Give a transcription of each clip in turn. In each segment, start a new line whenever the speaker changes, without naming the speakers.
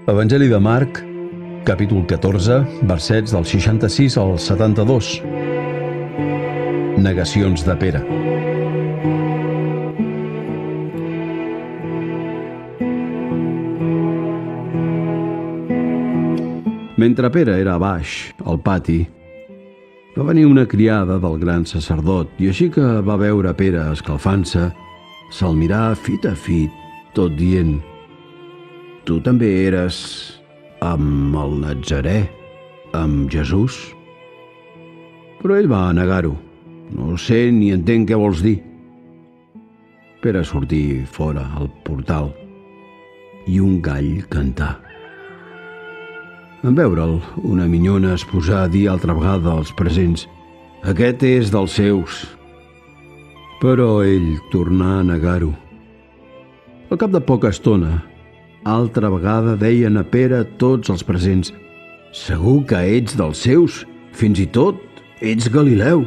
Evangeli de Marc, capítol 14, versets del 66 al 72. Negacions de Pere. Mentre Pere era a baix, al pati, va venir una criada del gran sacerdot i així que va veure Pere escalfant-se, se'l mirà fit a fit, tot dient: «Tu també eres amb el Natzarè, amb Jesús?» Però ell va negar-ho. «No sé ni entenc què vols dir». Pere sortí fora al portal i un gall cantà. En veure'l, una minyona es posà a dir altra vegada als presents: «Aquest és dels seus». Però ell tornà a negar-ho. Al cap de poca estona, altra vegada deien a Pere tots els presents: «Segur que ets dels seus, fins i tot ets Galileu».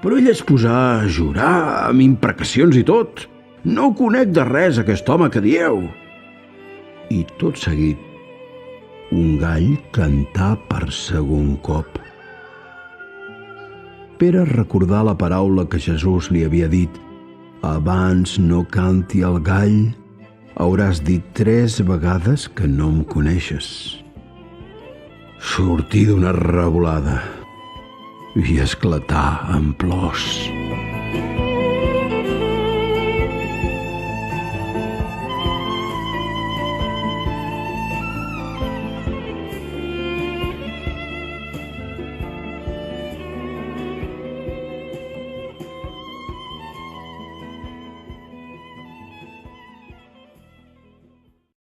Però ell es posà a jurar amb imprecacions i tot: «No conec de res aquest home que dieu». I tot seguit, un gall cantà per segon cop. Pere recordà la paraula que Jesús li havia dit: «Abans no canti el gall, hauràs dit 3 vegades que no em coneixes». Sortí d'una revolada i esclatà en plors.